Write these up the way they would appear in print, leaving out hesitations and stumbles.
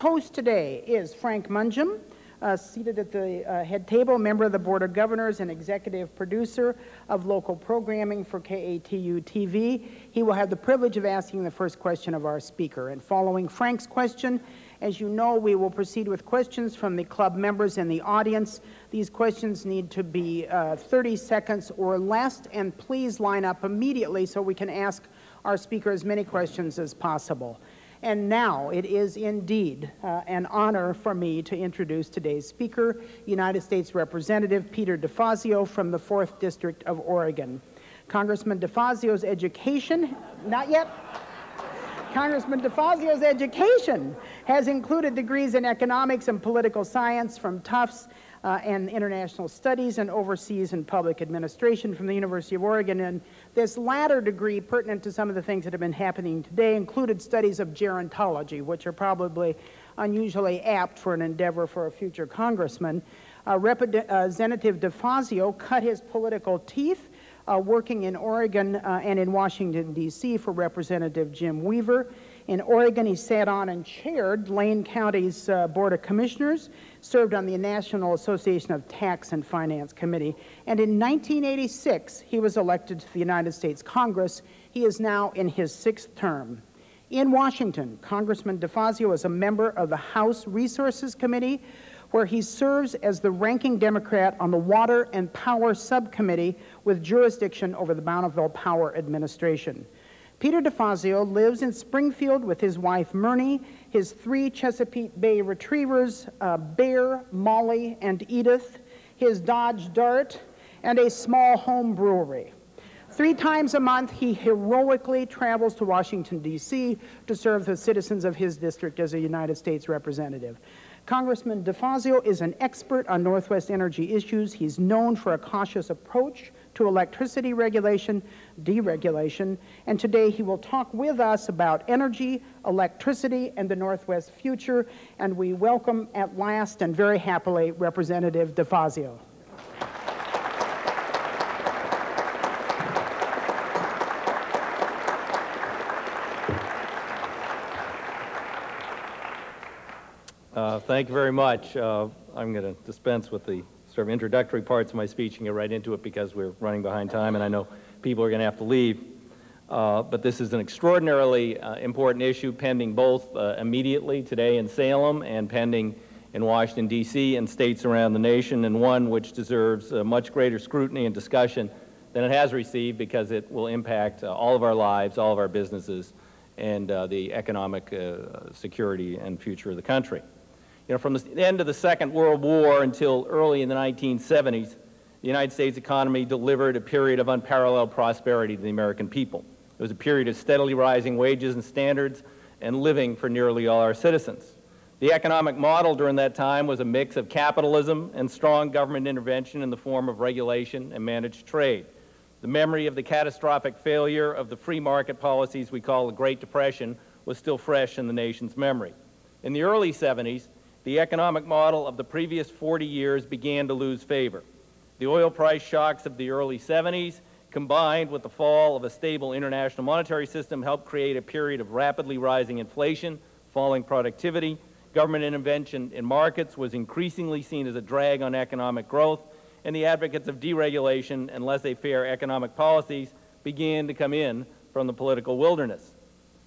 host today is Frank Mungem, seated at the head table, member of the Board of Governors and executive producer of local programming for KATU TV. He will have the privilege of asking the first question of our speaker. And following Frank's question, as you know, we will proceed with questions from the club members and the audience. These questions need to be 30 seconds or less, and please line up immediately so we can ask our speaker as many questions as possible. And now it is indeed an honor for me to introduce today's speaker, United States Representative Peter DeFazio from the 4th District of Oregon. Congressman DeFazio's education, not yet. Congressman DeFazio's education has included degrees in economics and political science from Tufts and international studies and overseas and public administration from the University of Oregon. And this latter degree, pertinent to some of the things that have been happening today, included studies of gerontology, which are probably unusually apt for an endeavor for a future congressman. Representative DeFazio cut his political teeth working in Oregon and in Washington, D.C. for Representative Jim Weaver. In Oregon, he sat on and chaired Lane County's Board of Commissioners, served on the National Association of Tax and Finance Committee, and in 1986, he was elected to the United States Congress. He is now in his 6th term. In Washington, Congressman DeFazio is a member of the House Resources Committee, where he serves as the ranking Democrat on the Water and Power Subcommittee with jurisdiction over the Bonneville Power Administration. Peter DeFazio lives in Springfield with his wife Myrnie, his 3 Chesapeake Bay retrievers, Bear, Molly, and Edith, his Dodge Dart, and a small home brewery. 3 times a month, he heroically travels to Washington, D.C. to serve the citizens of his district as a United States representative. Congressman DeFazio is an expert on Northwest energy issues. He's known for a cautious approach to electricity regulation, deregulation, and today he will talk with us about energy, electricity, and the Northwest future, and we welcome at last and very happily Representative DeFazio. Thank you very much. I'm going to dispense with the sort of introductory parts of my speech and get right into it because we're running behind time and I know people are going to have to leave. But this is an extraordinarily important issue pending both immediately today in Salem and pending in Washington, D.C. and states around the nation, and one which deserves much greater scrutiny and discussion than it has received because it will impact all of our lives, all of our businesses, and the economic security and future of the country. You know, from the end of the Second World War until early in the 1970s, the United States economy delivered a period of unparalleled prosperity to the American people. It was a period of steadily rising wages and standards and living for nearly all our citizens. The economic model during that time was a mix of capitalism and strong government intervention in the form of regulation and managed trade. The memory of the catastrophic failure of the free market policies we call the Great Depression was still fresh in the nation's memory. In the early 70s, the economic model of the previous 40 years began to lose favor. The oil price shocks of the early 70s, combined with the fall of a stable international monetary system, helped create a period of rapidly rising inflation, falling productivity. Government intervention in markets was increasingly seen as a drag on economic growth, and the advocates of deregulation and laissez-faire economic policies began to come in from the political wilderness.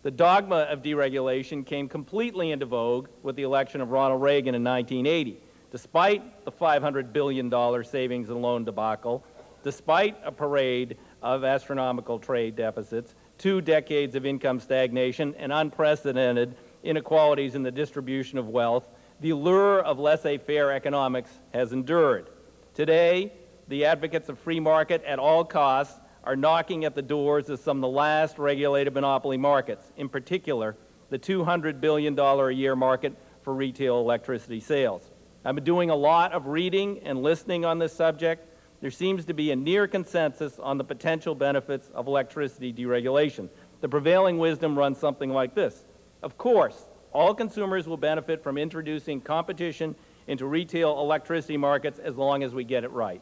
The dogma of deregulation came completely into vogue with the election of Ronald Reagan in 1980. Despite the $500 billion savings and loan debacle, despite a parade of astronomical trade deficits, 2 decades of income stagnation, and unprecedented inequalities in the distribution of wealth, the allure of laissez-faire economics has endured. Today, the advocates of free market at all costs are knocking at the doors of some of the last regulated monopoly markets, in particular, the $200 billion a year market for retail electricity sales. I've been doing a lot of reading and listening on this subject. There seems to be a near consensus on the potential benefits of electricity deregulation. The prevailing wisdom runs something like this. Of course, all consumers will benefit from introducing competition into retail electricity markets as long as we get it right.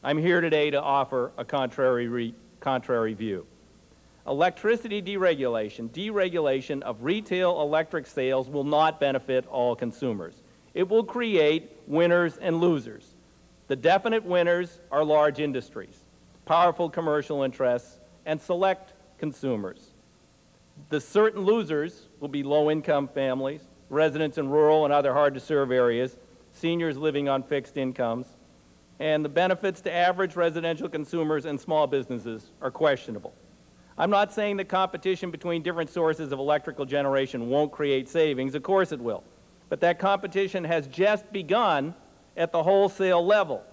I'm here today to offer a contrary view. Electricity deregulation of retail electric sales will not benefit all consumers. It will create winners and losers. The definite winners are large industries, powerful commercial interests, and select consumers. The certain losers will be low-income families, residents in rural and other hard-to-serve areas, seniors living on fixed incomes, and the benefits to average residential consumers and small businesses are questionable. I'm not saying that competition between different sources of electrical generation won't create savings. Of course it will. But that competition has just begun at the wholesale level,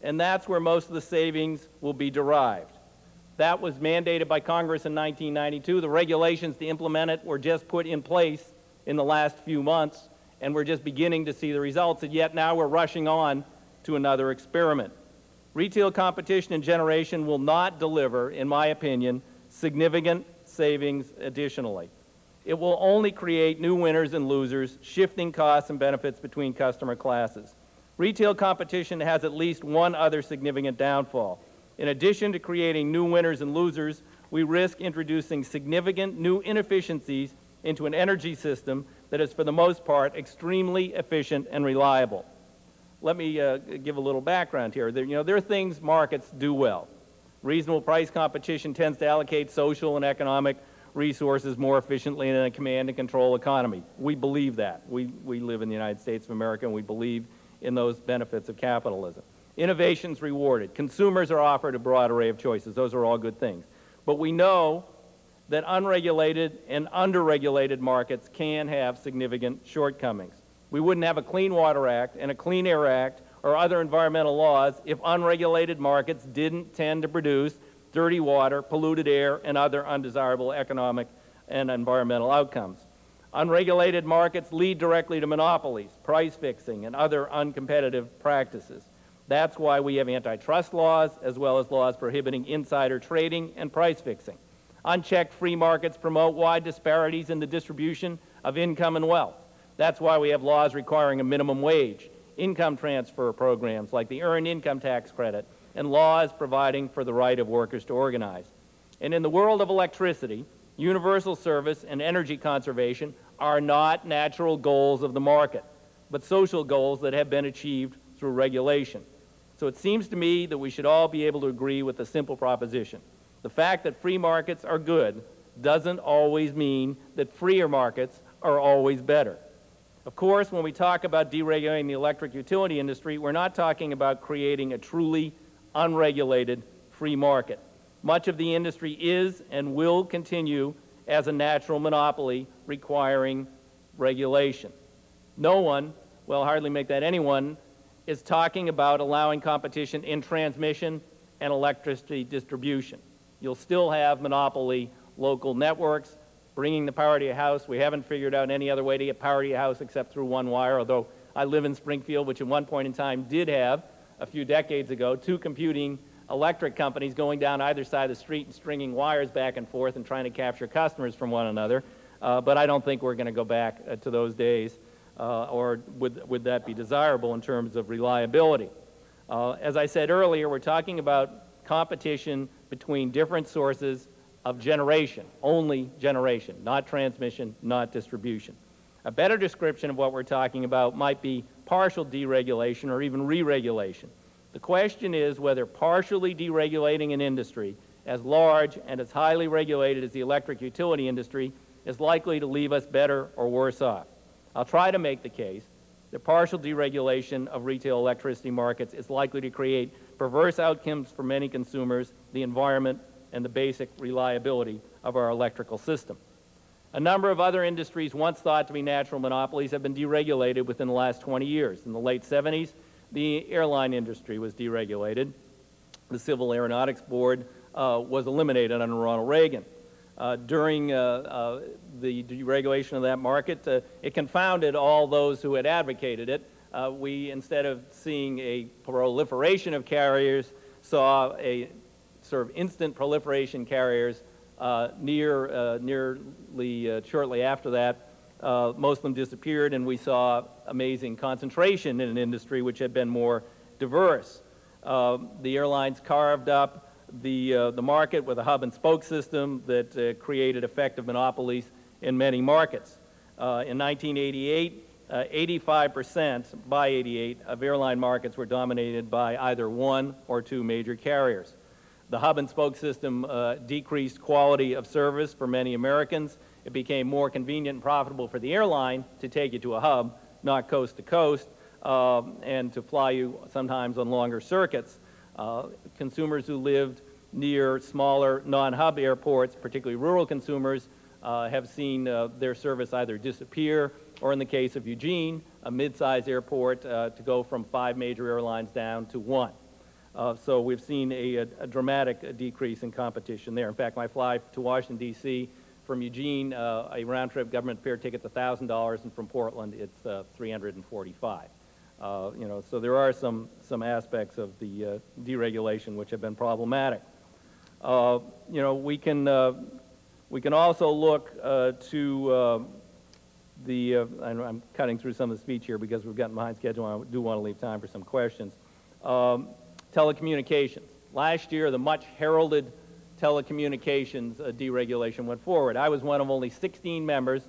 and that's where most of the savings will be derived. That was mandated by Congress in 1992. The regulations to implement it were just put in place in the last few months, and we're just beginning to see the results, and yet now we're rushing on to another experiment. Retail competition and generation will not deliver, in my opinion, significant savings additionally. It will only create new winners and losers, shifting costs and benefits between customer classes. Retail competition has at least one other significant downfall. In addition to creating new winners and losers, we risk introducing significant new inefficiencies into an energy system that is, for the most part, extremely efficient and reliable. Let me give a little background here. There are things markets do well. Reasonable price competition tends to allocate social and economic resources more efficiently in a command and control economy. We believe that. We live in the United States of America, and we believe in those benefits of capitalism. Innovation's rewarded. Consumers are offered a broad array of choices. Those are all good things. But we know that unregulated and underregulated markets can have significant shortcomings. We wouldn't have a Clean Water Act and a Clean Air Act or other environmental laws if unregulated markets didn't tend to produce dirty water, polluted air, and other undesirable economic and environmental outcomes. Unregulated markets lead directly to monopolies, price fixing, and other uncompetitive practices. That's why we have antitrust laws as well as laws prohibiting insider trading and price fixing. Unchecked free markets promote wide disparities in the distribution of income and wealth. That's why we have laws requiring a minimum wage, income transfer programs like the Earned Income Tax Credit, and laws providing for the right of workers to organize. And in the world of electricity, universal service and energy conservation are not natural goals of the market, but social goals that have been achieved through regulation. So it seems to me that we should all be able to agree with a simple proposition. The fact that free markets are good doesn't always mean that freer markets are always better. Of course, when we talk about deregulating the electric utility industry, we're not talking about creating a truly unregulated free market. Much of the industry is and will continue as a natural monopoly requiring regulation. No one, well, hardly make that anyone, is talking about allowing competition in transmission and electricity distribution. You'll still have monopoly local networks bringing the power to your house. We haven't figured out any other way to get power to your house except through one wire, although I live in Springfield, which at one point in time did have, a few decades ago, two competing electric companies going down either side of the street and stringing wires back and forth and trying to capture customers from one another. But I don't think we're going to go back to those days, or would that be desirable in terms of reliability. As I said earlier, we're talking about competition between different sources of generation, only generation, not transmission, not distribution. A better description of what we're talking about might be partial deregulation or even re-regulation. The question is whether partially deregulating an industry as large and as highly regulated as the electric utility industry is likely to leave us better or worse off. I'll try to make the case that partial deregulation of retail electricity markets is likely to create perverse outcomes for many consumers, the environment, and the basic reliability of our electrical system. A number of other industries once thought to be natural monopolies have been deregulated within the last 20 years. In the late 70s, the airline industry was deregulated. The Civil Aeronautics Board was eliminated under Ronald Reagan. During the deregulation of that market, it confounded all those who had advocated it. We, instead of seeing a proliferation of carriers, saw a sort of instant proliferation carriers nearly shortly after that. Most of them disappeared, and we saw amazing concentration in an industry which had been more diverse. The airlines carved up the market with a hub and spoke system that created effective monopolies in many markets. In 1988, 85% by 88 of airline markets were dominated by either one or two major carriers. The hub and spoke system decreased quality of service for many Americans. It became more convenient and profitable for the airline to take you to a hub, not coast to coast, and to fly you sometimes on longer circuits. Consumers who lived near smaller non-hub airports, particularly rural consumers, have seen their service either disappear or, in the case of Eugene, a mid-sized airport, to go from 5 major airlines down to 1. So we've seen a dramatic decrease in competition there. In fact, my flight to Washington, D.C. from Eugene, a round-trip government fare ticket's $1,000, and from Portland, it's $345. You know, so there are some aspects of the deregulation which have been problematic. You know, we can also look to I'm cutting through some of the speech here because we've gotten behind schedule, and I do want to leave time for some questions. Telecommunications. Last year, the much heralded telecommunications deregulation went forward. I was one of only 16 members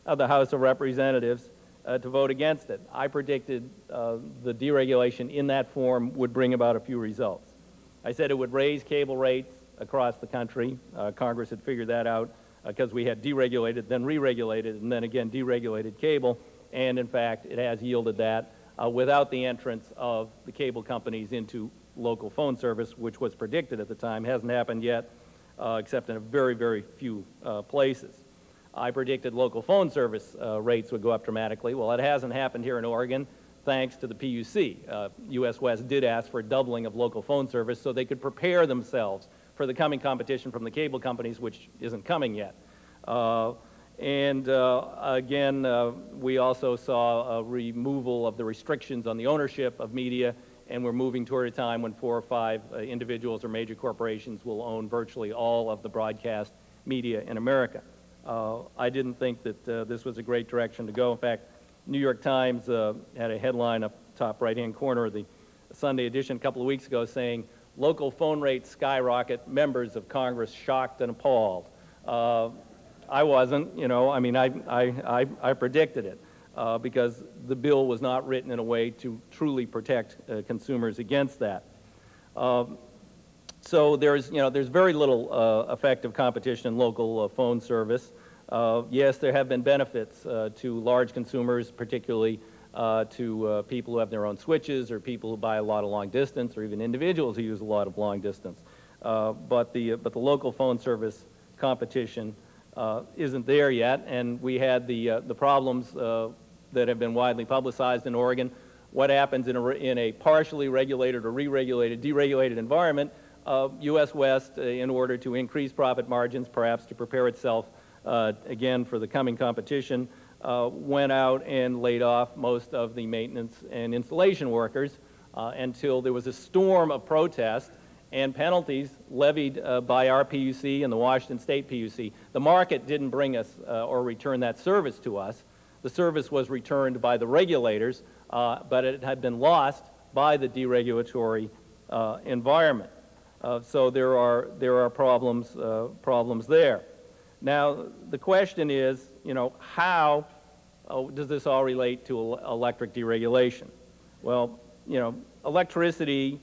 of the House of Representatives to vote against it. I predicted the deregulation in that form would bring about a few results. I said it would raise cable rates across the country. Congress had figured that out because we had deregulated, then re-regulated, and then again deregulated cable, and in fact it has yielded that without the entrance of the cable companies into local phone service, which was predicted at the time. Hasn't happened yet, except in a very, very few places. I predicted local phone service rates would go up dramatically. Well, it hasn't happened here in Oregon, thanks to the PUC. U.S. West did ask for a doubling of local phone service so they could prepare themselves for the coming competition from the cable companies, which isn't coming yet. Again, we also saw a removal of the restrictions on the ownership of media, and we're moving toward a time when 4 or 5 individuals or major corporations will own virtually all of the broadcast media in America. I didn't think that this was a great direction to go. In fact, New York Times had a headline up top right-hand corner of the Sunday edition a couple of weeks ago saying, "Local phone rates skyrocket, members of Congress shocked and appalled." I wasn't, you know, I mean, I predicted it because the bill was not written in a way to truly protect consumers against that. So there's very little effective competition in local phone service. Yes, there have been benefits to large consumers, particularly to people who have their own switches or people who buy a lot of long distance or even individuals who use a lot of long distance. But the local phone service competition isn't there yet, and we had the problems that have been widely publicized in Oregon. What happens in a partially regulated or re-regulated, deregulated environment? U.S. West, in order to increase profit margins, perhaps to prepare itself again for the coming competition, went out and laid off most of the maintenance and installation workers until there was a storm of protest and penalties levied by our PUC and the Washington State PUC. The market didn't bring us or return that service to us. The service was returned by the regulators, but it had been lost by the deregulatory environment. So there are problems there. Now, the question is, you know, how does this all relate to electric deregulation? Well, you know, electricity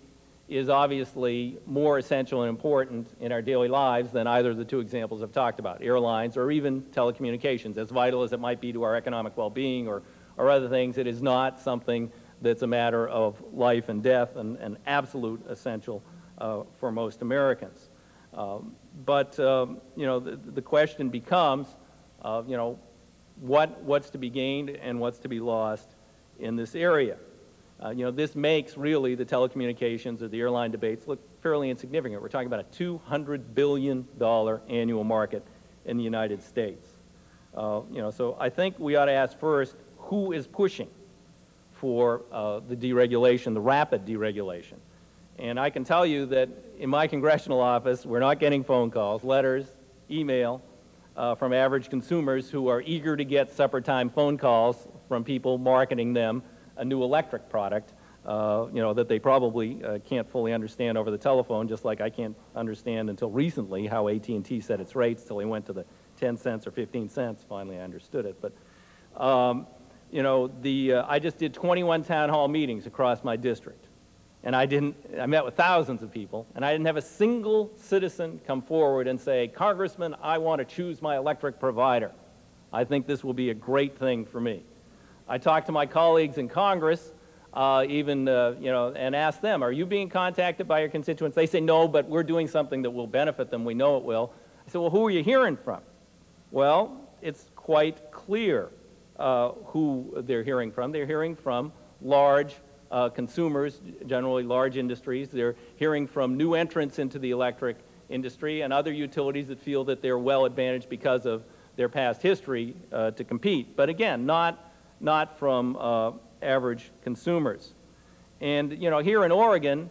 is obviously more essential and important in our daily lives than either of the two examples I've talked about, airlines or even telecommunications. As vital as it might be to our economic well-being or other things, it is not something that's a matter of life and death and an absolute essential for most Americans. But you know, the question becomes, you know, what's to be gained and what's to be lost in this area. You know, this makes really the telecommunications or the airline debates look fairly insignificant. We're talking about a $200 billion annual market in the United States. You know, so I think we ought to ask first, who is pushing for the deregulation, the rapid deregulation? And I can tell you that in my congressional office, we're not getting phone calls, letters, email from average consumers who are eager to get supper time phone calls from people marketing them a new electric product that they probably can't fully understand over the telephone, just like I can't understand until recently how AT&T set its rates till they went to the 10 cents or 15 cents. Finally, I understood it. But, I just did 21 town hall meetings across my district. And I met with thousands of people, and I didn't have a single citizen come forward and say, Congressman, I want to choose my electric provider. I think this will be a great thing for me. I talked to my colleagues in Congress, and asked them, are you being contacted by your constituents? They say, no, but we're doing something that will benefit them. We know it will. I said, well, who are you hearing from? Well, it's quite clear who they're hearing from. They're hearing from large consumers, generally large industries. They're hearing from new entrants into the electric industry and other utilities that feel that they're well advantaged because of their past history to compete. But again, not from average consumers. And here in Oregon,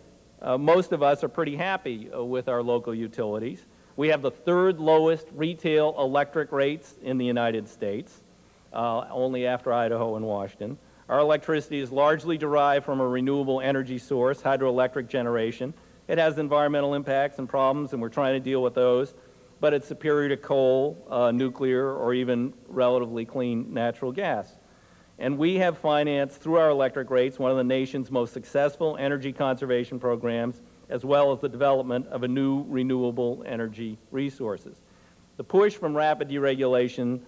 most of us are pretty happy with our local utilities. We have the third lowest retail electric rates in the United States, only after Idaho and Washington. Our electricity is largely derived from a renewable energy source, hydroelectric generation. It has environmental impacts and problems, and we're trying to deal with those, but it's superior to coal, nuclear, or even relatively clean natural gas. And we have financed, through our electric rates, one of the nation's most successful energy conservation programs, as well as the development of a new renewable energy resources. The push from rapid deregulation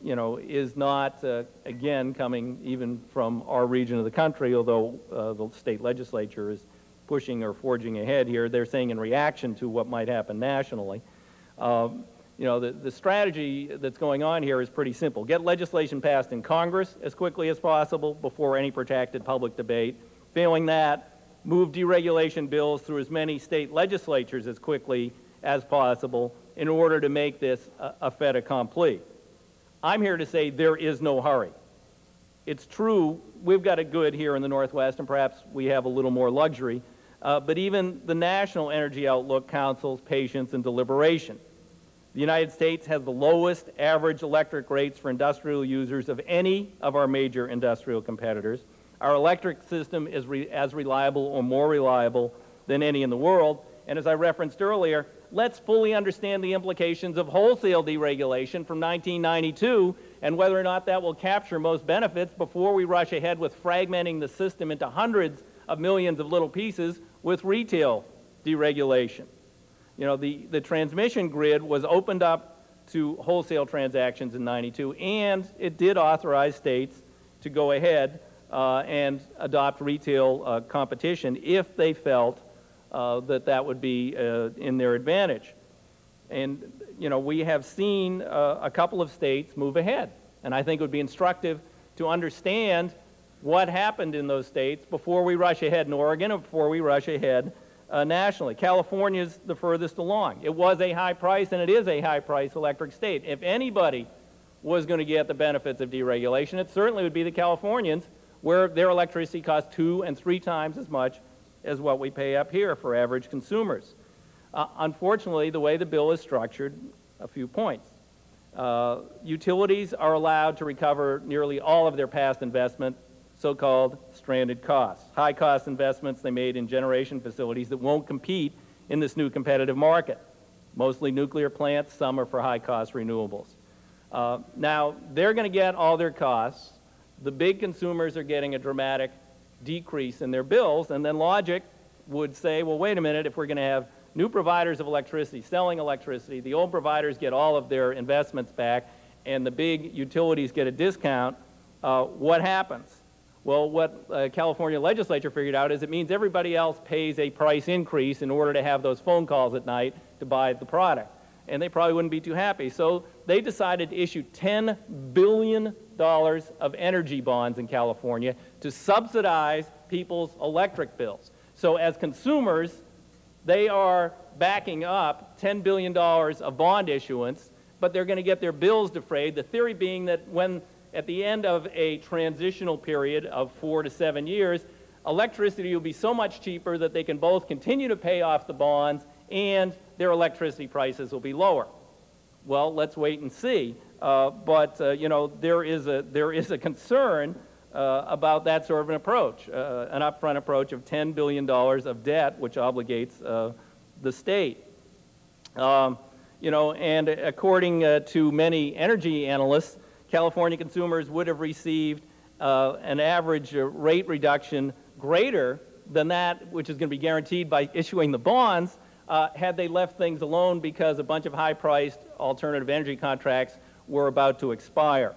is not, again, coming even from our region of the country, although the state legislature is pushing or forging ahead here. They're saying in reaction to what might happen nationally. The strategy that's going on here is pretty simple. Get legislation passed in Congress as quickly as possible before any protracted public debate. Failing that, move deregulation bills through as many state legislatures as quickly as possible in order to make this a fait accompli. I'm here to say there is no hurry. It's true, we've got it good here in the Northwest, and perhaps we have a little more luxury, but even the National Energy Outlook counsels patience and deliberation. The United States has the lowest average electric rates for industrial users of any of our major industrial competitors. Our electric system is as reliable or more reliable than any in the world, and as I referenced earlier, let's fully understand the implications of wholesale deregulation from 1992 and whether or not that will capture most benefits before we rush ahead with fragmenting the system into hundreds of millions of little pieces with retail deregulation. The transmission grid was opened up to wholesale transactions in 92, and it did authorize states to go ahead and adopt retail competition if they felt that would be in their advantage. And, we have seen a couple of states move ahead. And I think it would be instructive to understand what happened in those states before we rush ahead in Oregon and before we rush ahead nationally. California's the furthest along. It was a high price, and it is a high price electric state. If anybody was going to get the benefits of deregulation, it certainly would be the Californians, where their electricity costs 2 and 3 times as much as what we pay up here for average consumers. Unfortunately, the way the bill is structured, a few points. Utilities are allowed to recover nearly all of their past investment, so-called stranded costs, high-cost investments they made in generation facilities that won't compete in this new competitive market. Mostly nuclear plants, some are for high-cost renewables. Now, they're going to get all their costs. The big consumers are getting a dramatic decrease in their bills, and then logic would say, well, wait a minute, if we're going to have new providers of electricity selling electricity, the old providers get all of their investments back, and the big utilities get a discount, what happens? Well, what California legislature figured out is it means everybody else pays a price increase in order to have those phone calls at night to buy the product. And they probably wouldn't be too happy. So they decided to issue $10 billion of energy bonds in California to subsidize people's electric bills. So as consumers, they are backing up $10 billion of bond issuance, but they're going to get their bills defrayed. The theory being that when at the end of a transitional period of 4 to 7 years, electricity will be so much cheaper that they can both continue to pay off the bonds and their electricity prices will be lower. Well, let's wait and see. But there is a concern about that sort of an approach, an upfront approach of $10 billion of debt, which obligates the state. You know, and according to many energy analysts, California consumers would have received an average rate reduction greater than that which is going to be guaranteed by issuing the bonds had they left things alone because a bunch of high-priced alternative energy contracts were about to expire.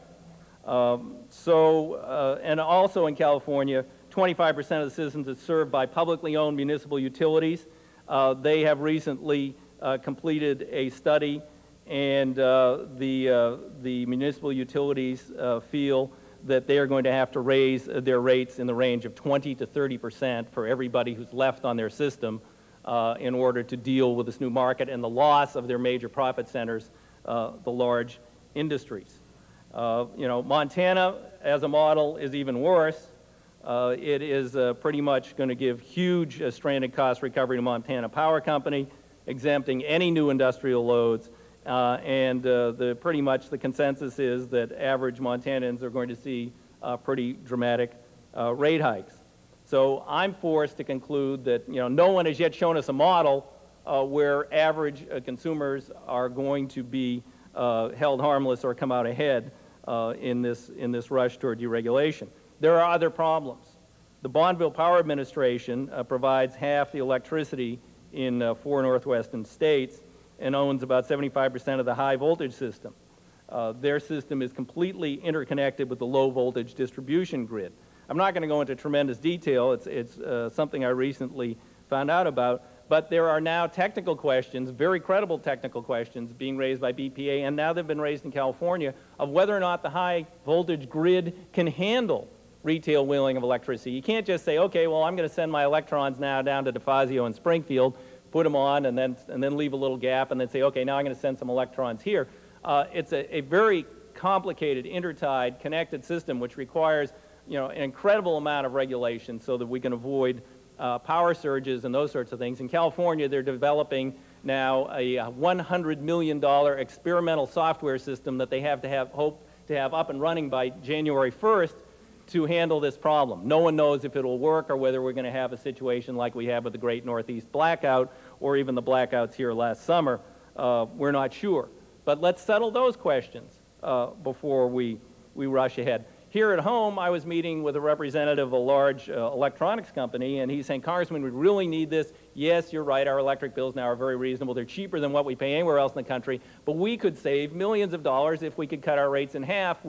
And also in California, 25% of the citizens are served by publicly owned municipal utilities. They have recently completed a study, and the municipal utilities feel that they are going to have to raise their rates in the range of 20 to 30% for everybody who's left on their system in order to deal with this new market and the loss of their major profit centers, the large industries. You know, Montana, as a model, is even worse. It is pretty much going to give huge stranded cost recovery to Montana Power Company, exempting any new industrial loads, and pretty much the consensus is that average Montanans are going to see pretty dramatic rate hikes. So I'm forced to conclude that, you know, no one has yet shown us a model where average consumers are going to be held harmless or come out ahead in this rush toward deregulation. There are other problems. The Bonneville Power Administration provides half the electricity in 4 northwestern states and owns about 75% of the high voltage system. Their system is completely interconnected with the low voltage distribution grid. I'm not going to go into tremendous detail. It's something I recently found out about. But there are now technical questions, very credible technical questions, being raised by BPA, and now they've been raised in California, of whether or not the high voltage grid can handle retail wheeling of electricity. You can't just say, okay, well, I'm going to send my electrons now down to DeFazio and Springfield, put them on, and then leave a little gap, and then say, okay, now I'm going to send some electrons here. It's a very complicated, intertied, connected system, which requires, you know, an incredible amount of regulation so that we can avoid power surges and those sorts of things. In California, they're developing now a $100 million experimental software system that they hope to have up and running by January 1st to handle this problem. No one knows if it will work or whether we're going to have a situation like we had with the Great Northeast Blackout or even the blackouts here last summer. We're not sure. But let's settle those questions before we rush ahead. Here at home, I was meeting with a representative of a large electronics company, and he's saying, Congressman, we really need this. Yes, you're right, our electric bills now are very reasonable. They're cheaper than what we pay anywhere else in the country, but we could save millions of dollars if we could cut our rates in half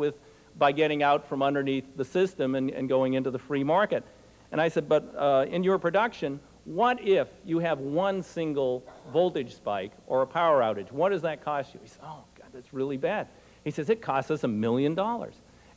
by getting out from underneath the system and going into the free market. And I said, but in your production, what if you have one single voltage spike or a power outage? What does that cost you? He said, oh, God, that's really bad. He says, it costs us $1 million.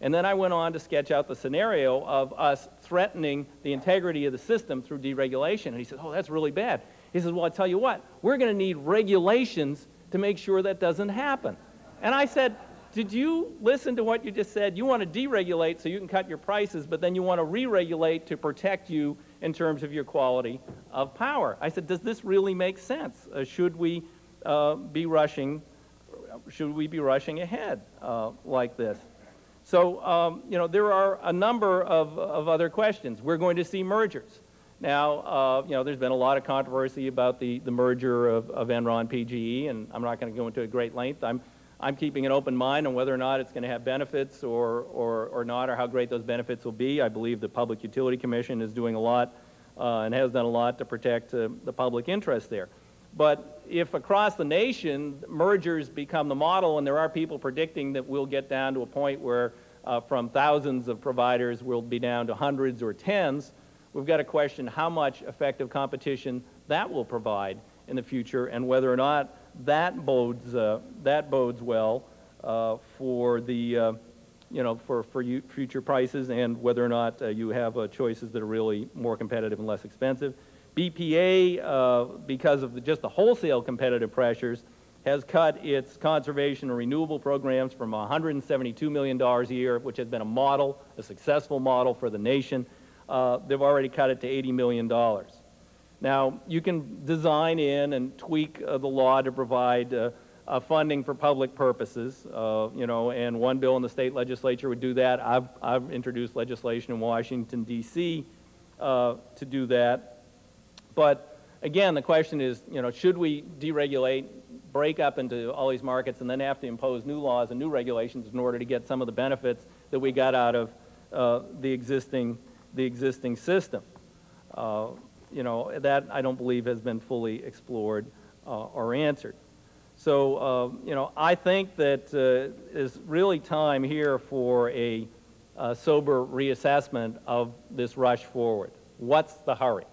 And then I went on to sketch out the scenario of us threatening the integrity of the system through deregulation. And he said, oh, that's really bad. He says, well, I'll tell you what, we're going to need regulations to make sure that doesn't happen. And I said, did you listen to what you just said? You want to deregulate so you can cut your prices, but then you want to re-regulate to protect you in terms of your quality of power. I said, does this really make sense? Should we be rushing ahead like this? So, you know, there are a number of other questions. We're going to see mergers. Now, you know, there's been a lot of controversy about the merger of Enron PGE, and I'm not going to go into a great length. I'm keeping an open mind on whether or not it's going to have benefits or not, or how great those benefits will be. I believe the Public Utility Commission is doing a lot and has done a lot to protect the public interest there. But if across the nation mergers become the model, and there are people predicting that we'll get down to a point where from thousands of providers we'll be down to hundreds or tens, we've got to question how much effective competition that will provide in the future, and whether or not that bodes well for the you know, for future prices, and whether or not you have choices that are really more competitive and less expensive. BPA, because of just the wholesale competitive pressures, has cut its conservation and renewable programs from $172 million a year, which has been a successful model for the nation. They've already cut it to $80 million. Now, you can design in and tweak the law to provide funding for public purposes, you know, and one bill in the state legislature would do that. I've introduced legislation in Washington, D.C. To do that. But again, the question is, you know, should we deregulate, break up into all these markets, and then have to impose new laws and new regulations in order to get some of the benefits that we got out of the existing system? You know, that I don't believe has been fully explored or answered. So, you know, I think that it's really time here for a sober reassessment of this rush forward. What's the hurry?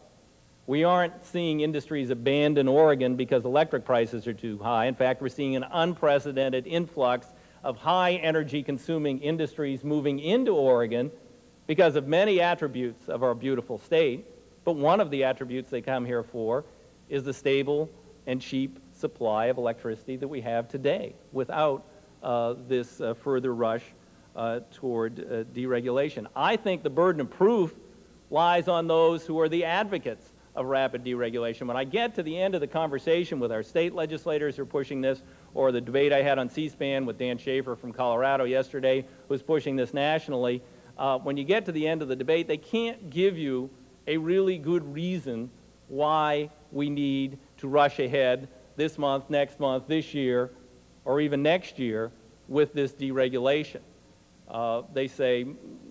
We aren't seeing industries abandon Oregon because electric prices are too high. In fact, we're seeing an unprecedented influx of high energy consuming industries moving into Oregon because of many attributes of our beautiful state. But one of the attributes they come here for is the stable and cheap supply of electricity that we have today without this further rush toward deregulation. I think the burden of proof lies on those who are the advocates of rapid deregulation. When I get to the end of the conversation with our state legislators who are pushing this, or the debate I had on C-SPAN with Dan Schaefer from Colorado yesterday, who's pushing this nationally, when you get to the end of the debate, they can't give you a really good reason why we need to rush ahead this month, next month, this year, or even next year with this deregulation. They say,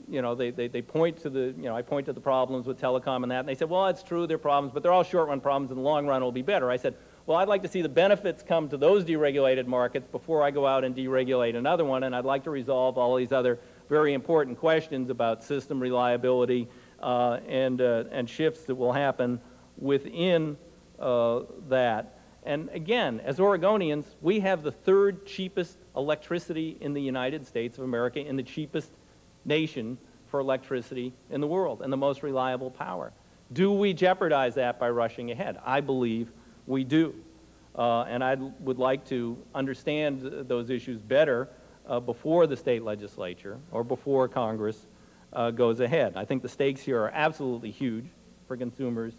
you know, they point to the, you know, I point to the problems with telecom and that, and they said, well, it's true, there are problems, but they're all short-run problems, in the long run it'll be better. I said, well, I'd like to see the benefits come to those deregulated markets before I go out and deregulate another one, and I'd like to resolve all these other very important questions about system reliability and shifts that will happen within that. And again, as Oregonians, we have the third cheapest electricity in the United States of America and the cheapest nation for electricity in the world and the most reliable power. Do we jeopardize that by rushing ahead? I believe we do. And I would like to understand those issues better before the state legislature or before Congress goes ahead. I think the stakes here are absolutely huge for consumers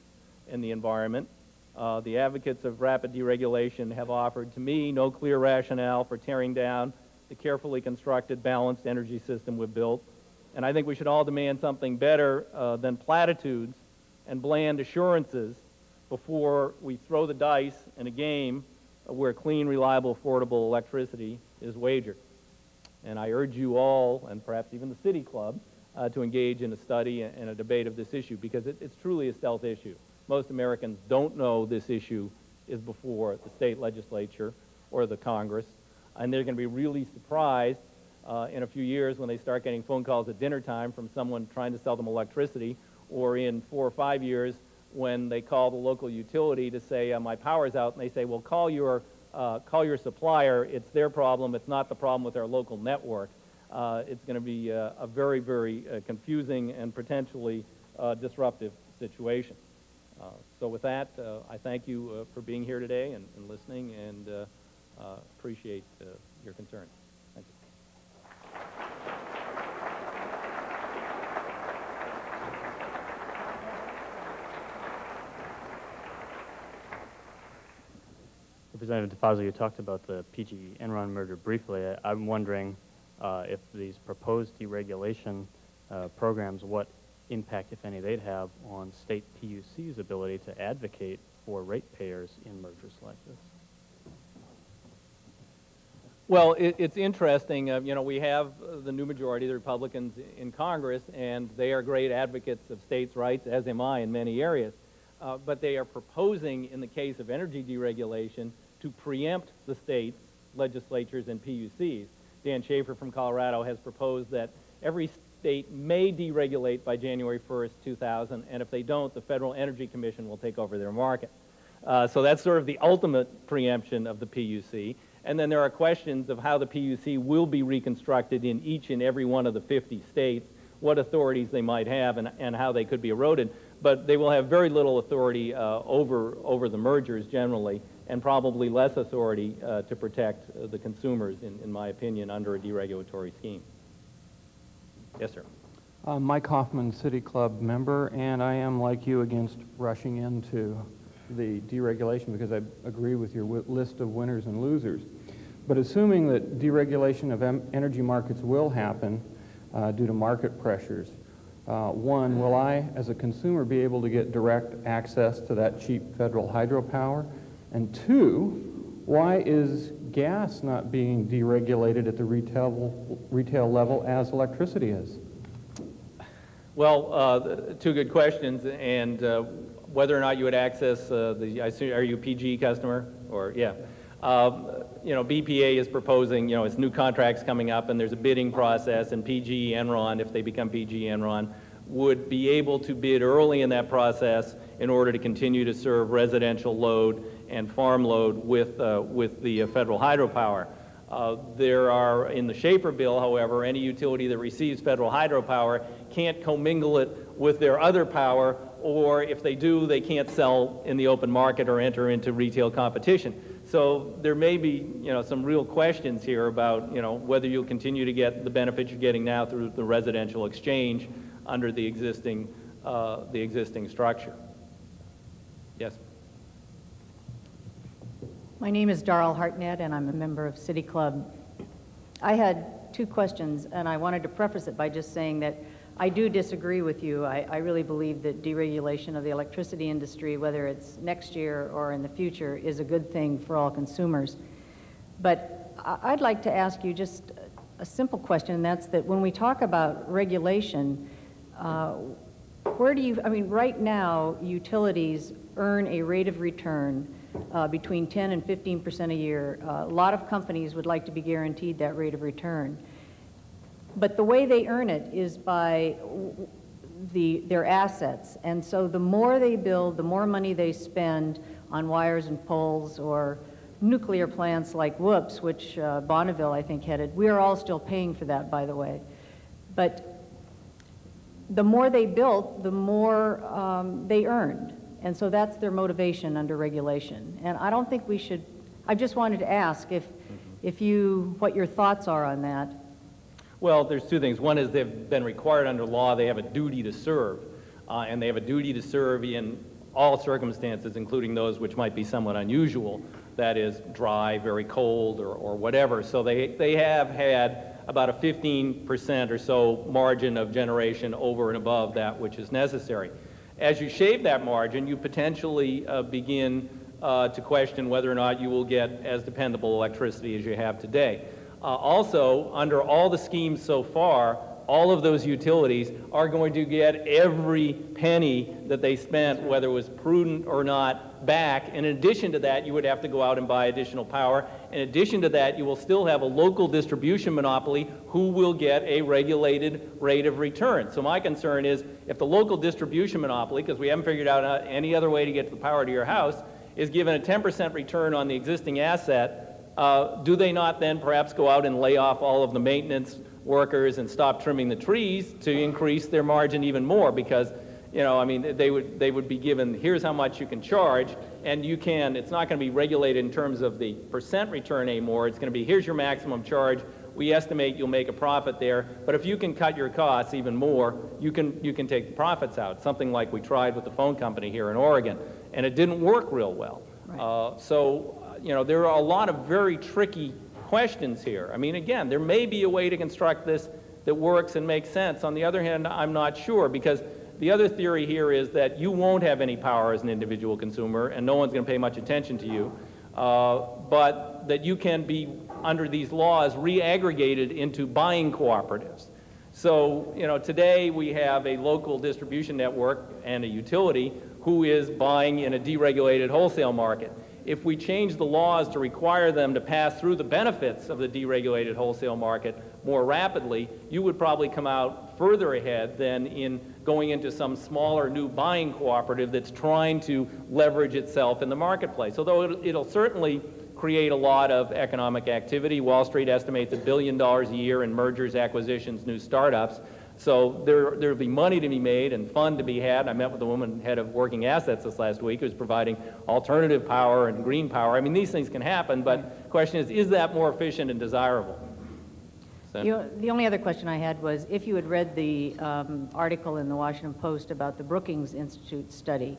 and the environment. The advocates of rapid deregulation have offered to me no clear rationale for tearing down the carefully constructed, balanced energy system we've built. And I think we should all demand something better than platitudes and bland assurances before we throw the dice in a game where clean, reliable, affordable electricity is wagered. And I urge you all, and perhaps even the City Club, to engage in a study and a debate of this issue, because it's truly a stealth issue. Most Americans don't know this issue is before the state legislature or the Congress, and they're going to be really surprised in a few years when they start getting phone calls at dinner time from someone trying to sell them electricity, or in 4 or 5 years when they call the local utility to say, my power's out, and they say, well, call your supplier. It's their problem. It's not the problem with our local network. It's going to be a very, very confusing and potentially disruptive situation. So with that, I thank you for being here today and listening, and appreciate your concern. Thank you. Representative DeFazio, you talked about the PG-Enron merger briefly. I'm wondering if these proposed deregulation programs, what impact, if any, they'd have on state PUC's ability to advocate for ratepayers in mergers like this. Well, it's interesting. You know, we have the new majority, the Republicans in Congress, and they are great advocates of states' rights, as am I in many areas. But they are proposing, in the case of energy deregulation, to preempt the states, legislatures, and PUCs. Dan Schaefer from Colorado has proposed that every state may deregulate by January 1st, 2000, and if they don't, the Federal Energy Commission will take over their market. So that's sort of the ultimate preemption of the PUC. And then there are questions of how the PUC will be reconstructed in each and every one of the 50 states, what authorities they might have, and how they could be eroded. But they will have very little authority over the mergers generally, and probably less authority to protect the consumers, in my opinion, under a deregulatory scheme. Yes, sir. Mike Hoffman, City Club member, and I am, like you, against rushing into the deregulation because I agree with your list of winners and losers. But assuming that deregulation of energy markets will happen due to market pressures, one, will I, as a consumer, be able to get direct access to that cheap federal hydropower? And two, why is gas not being deregulated at the retail level as electricity is? Well, two good questions, and whether or not you would access I assume, are you a PG customer? Or, yeah. You know, BPA is proposing, you know, it's new contracts coming up, and there's a bidding process, and PG, Enron, if they become PG, Enron, would be able to bid early in that process in order to continue to serve residential load and farm load with the federal hydropower. There are, in the Schaefer bill, however, any utility that receives federal hydropower can't commingle it with their other power, or if they do, they can't sell in the open market or enter into retail competition. So there may be, you know, some real questions here about, you know, whether you'll continue to get the benefits you're getting now through the residential exchange under the existing structure. Yes. My name is Darrell Hartnett, and I'm a member of City Club. I had two questions, and I wanted to preface it by just saying that I do disagree with you. I really believe that deregulation of the electricity industry, whether it's next year or in the future, is a good thing for all consumers. But I'd like to ask you just a simple question, and that's that when we talk about regulation, where do you, I mean, right now, utilities earn a rate of return between 10 and 15% a year. A lot of companies would like to be guaranteed that rate of return. But the way they earn it is by their assets. And so the more they build, the more money they spend on wires and poles or nuclear plants like Whoops, which Bonneville, I think, headed. We are all still paying for that, by the way. But the more they built, the more they earned. And so that's their motivation under regulation. And I don't think we should, I just wanted to ask what your thoughts are on that. Well, there's two things. One is they've been required under law, they have a duty to serve, and they have a duty to serve in all circumstances, including those which might be somewhat unusual, that is dry, very cold, or whatever. So they have had about a 15% or so margin of generation over and above that which is necessary. As you shave that margin, you potentially begin to question whether or not you will get as dependable electricity as you have today. Also, under all the schemes so far, all of those utilities are going to get every penny that they spent, whether it was prudent or not, back. And in addition to that, you would have to go out and buy additional power. In addition to that, you will still have a local distribution monopoly who will get a regulated rate of return. So my concern is if the local distribution monopoly, because we haven't figured out any other way to get the power to your house, is given a 10% return on the existing asset, do they not then perhaps go out and lay off all of the maintenance workers and stop trimming the trees to increase their margin even more? Because, you know, I mean, they would be given, here's how much you can charge, and you can, it's not going to be regulated in terms of the percent return anymore. It's going to be, here's your maximum charge. We estimate you'll make a profit there, but if you can cut your costs even more, you can take the profits out. Something like we tried with the phone company here in Oregon, and it didn't work real well. Right. So, you know, there are a lot of very tricky questions here. I mean, again, there may be a way to construct this that works and makes sense. On the other hand, I'm not sure, because the other theory here is that you won't have any power as an individual consumer, and no one's going to pay much attention to you, but that you can be, under these laws, re-aggregated into buying cooperatives. So, you know, today we have a local distribution network and a utility who is buying in a deregulated wholesale market. If we change the laws to require them to pass through the benefits of the deregulated wholesale market more rapidly, you would probably come out further ahead than in going into some smaller new buying cooperative that's trying to leverage itself in the marketplace. Although it'll certainly create a lot of economic activity. Wall Street estimates $1 billion a year in mergers, acquisitions, new startups. So there'll be money to be made and fun to be had. I met with a woman, head of working assets, this last week, who's providing alternative power and green power. I mean, these things can happen, but the question is that more efficient and desirable? The only other question I had was if you had read the article in the Washington Post about the Brookings Institute study,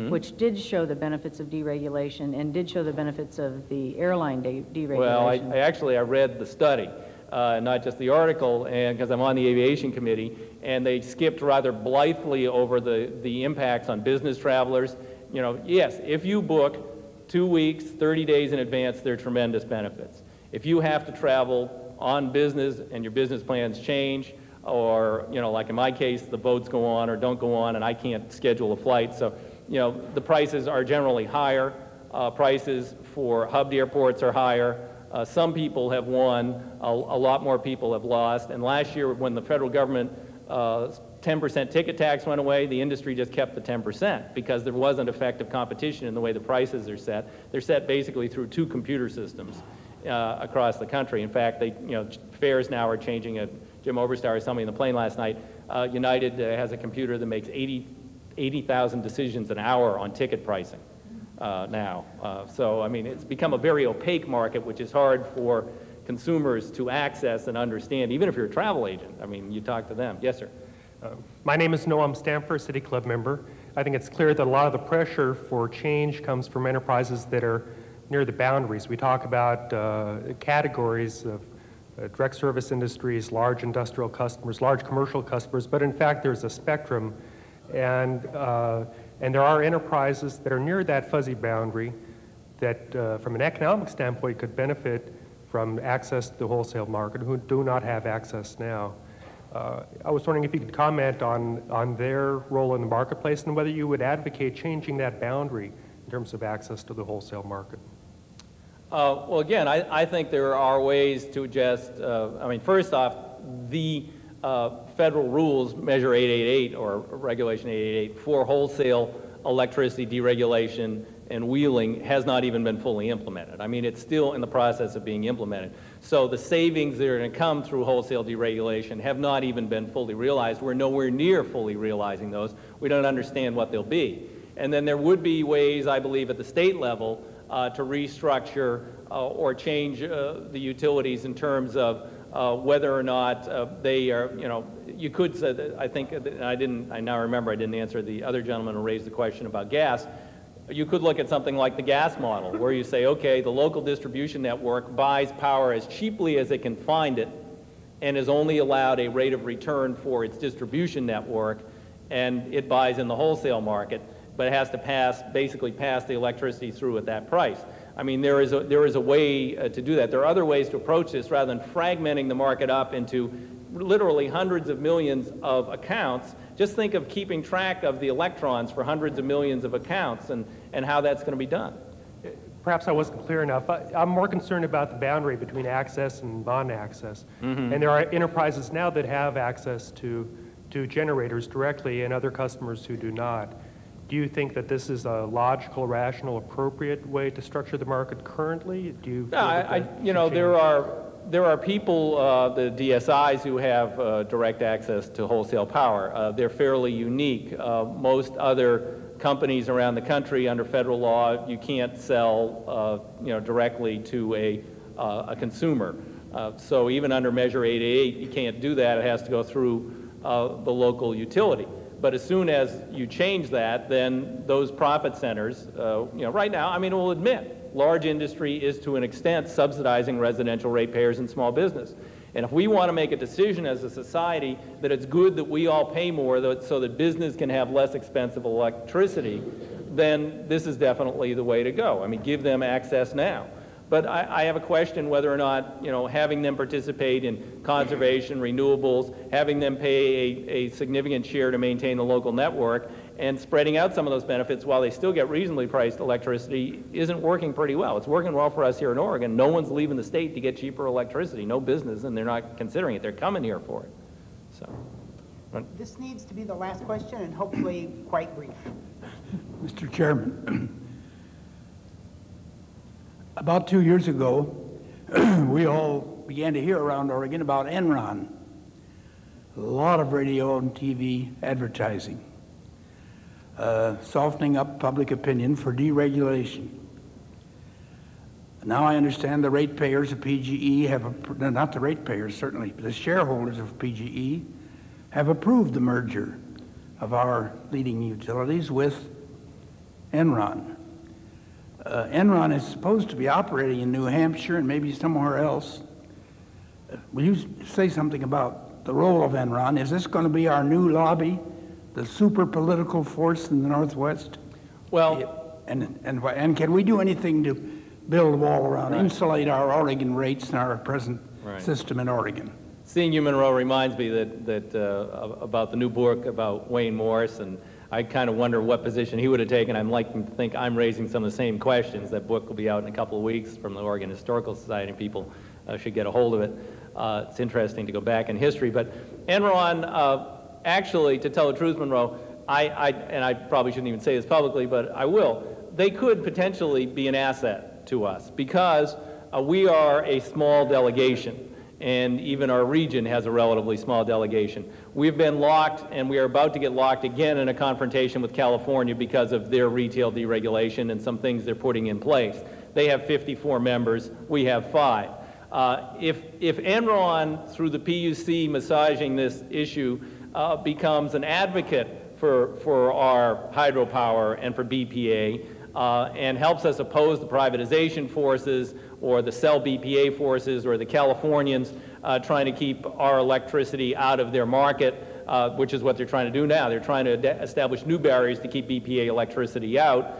which did show the benefits of deregulation and did show the benefits of the airline deregulation. Well, I read the study, not just the article, and because I'm on the aviation committee, and they skipped rather blithely over the impacts on business travelers. You know, yes, if you book 2 weeks, 30 days in advance, there are tremendous benefits. If you have to travel on business and your business plans change, or, you know, like in my case, the boats go on or don't go on and I can't schedule a flight, so, you know, the prices are generally higher. Prices for hubbed airports are higher. Some people have won, a lot more people have lost, and last year when the federal government 10% ticket tax went away, the industry just kept the 10% because there wasn't effective competition in the way the prices are set. They're set basically through 2 computer systems across the country. In fact, fares now are changing. Jim Oberstar was telling me in the plane last night, United has a computer that makes 80,000 decisions an hour on ticket pricing now. So, I mean, it's become a very opaque market, which is hard for consumers to access and understand, even if you're a travel agent. I mean, you talk to them. Yes, sir. My name is Noam Stamper, City Club member. I think it's clear that a lot of the pressure for change comes from enterprises that are near the boundaries. We talk about categories of direct service industries, large industrial customers, large commercial customers, but in fact there's a spectrum, and there are enterprises that are near that fuzzy boundary that from an economic standpoint could benefit from access to the wholesale market who do not have access now. I was wondering if you could comment on their role in the marketplace and whether you would advocate changing that boundary in terms of access to the wholesale market. Well, again, I think there are ways to adjust. I mean, first off, the federal rules, Measure 888 or Regulation 888 for wholesale electricity deregulation and wheeling has not even been fully implemented. I mean, it's still in the process of being implemented. So the savings that are going to come through wholesale deregulation have not even been fully realized. We're nowhere near fully realizing those. We don't understand what they'll be. And then there would be ways, I believe, at the state level to restructure or change the utilities in terms of whether or not they are, you know, you could say that, I think, I now remember I didn't answer the other gentleman who raised the question about gas. You could look at something like the gas model, where you say, okay, the local distribution network buys power as cheaply as it can find it and is only allowed a rate of return for its distribution network, and it buys in the wholesale market, but it has to basically pass the electricity through at that price. I mean, there is a way to do that. There are other ways to approach this rather than fragmenting the market up into literally hundreds of millions of accounts. Just think of keeping track of the electrons for hundreds of millions of accounts and how that's going to be done. Perhaps I wasn't clear enough. I'm more concerned about the boundary between access and non-access. And there are enterprises now that have access to generators directly and other customers who do not. Do you think that this is a logical, rational, appropriate way to structure the market currently? Do you feel you know, there are people, the DSIs, who have direct access to wholesale power. They're fairly unique. Most other companies around the country, under federal law, you can't sell, you know, directly to a consumer. So even under Measure 888, you can't do that. It has to go through the local utility. But as soon as you change that, then those profit centers, you know, right now, I mean, we'll admit, large industry is to an extent subsidizing residential ratepayers and small business. And if we want to make a decision as a society that it's good that we all pay more so that business can have less expensive electricity, then this is definitely the way to go. I mean, give them access now. But I have a question whether or not, you know, having them participate in conservation, renewables, having them pay a significant share to maintain the local network, and spreading out some of those benefits while they still get reasonably priced electricity isn't working pretty well. It's working well for us here in Oregon. No one's leaving the state to get cheaper electricity. No business, and they're not considering it. They're coming here for it. So. This needs to be the last question, and hopefully quite brief. Mr. Chairman, about 2 years ago, we all began to hear around Oregon about Enron. A lot of radio and TV advertising, softening up public opinion for deregulation. 2 years ago, we all began to hear around Oregon about Enron. A lot of radio and TV advertising, softening up public opinion for deregulation. 2 years ago, we all began to hear around Oregon about Enron. A lot of radio and TV advertising, softening up public opinion for deregulation. Now I understand the ratepayers of PGE have, not the ratepayers certainly, but the shareholders of PGE have approved the merger of our leading utilities with Enron. Enron is supposed to be operating in New Hampshire and maybe somewhere else. Will you say something about the role of Enron? Is this going to be our new lobby, the super political force in the Northwest? Well, And can we do anything to build a wall around, insulate our Oregon rates and our present system in Oregon? seeing you, Monroe, reminds me about the new book about Wayne Morse, and I kind of wonder what position he would have taken. I'm liking to think I'm raising some of the same questions. That book will be out in a couple of weeks from the Oregon Historical Society, and people should get a hold of it. It's interesting to go back in history. But Enron, actually, to tell the truth, Monroe, and I probably shouldn't even say this publicly, but I will, they could potentially be an asset to us because we are a small delegation. And even our region has a relatively small delegation. We've been locked, and we are about to get locked again in a confrontation with California because of their retail deregulation and some things they're putting in place. They have 54 members, we have 5. If Enron, through the PUC massaging this issue, becomes an advocate for our hydropower and for BPA, and helps us oppose the privatization forces or the sell BPA forces or the Californians trying to keep our electricity out of their market, which is what they're trying to do now. They're trying to establish new barriers to keep BPA electricity out.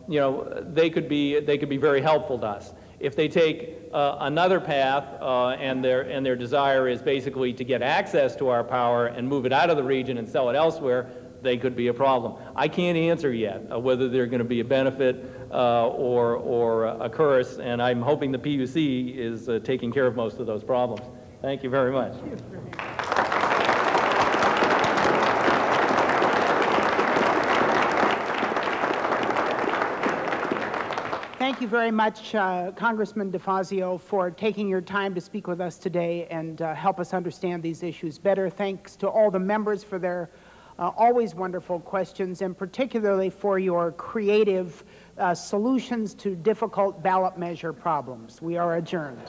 You know, they could be very helpful to us. If they take another path and their desire is basically to get access to our power and move it out of the region and sell it elsewhere, they could be a problem. I can't answer yet whether they're going to be a benefit or a curse, and I'm hoping the PUC is taking care of most of those problems. Thank you very much. Thank you very much, Congressman DeFazio, for taking your time to speak with us today and help us understand these issues better. Thanks to all the members for their always wonderful questions, and particularly for your creative solutions to difficult ballot measure problems. We are adjourned.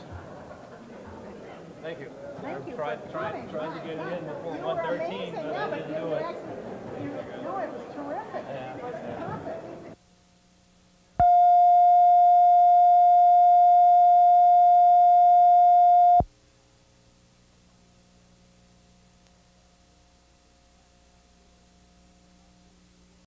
Thank you. Thank you. Tried to get it in before 1:13, but I didn't do it. No, it was terrific.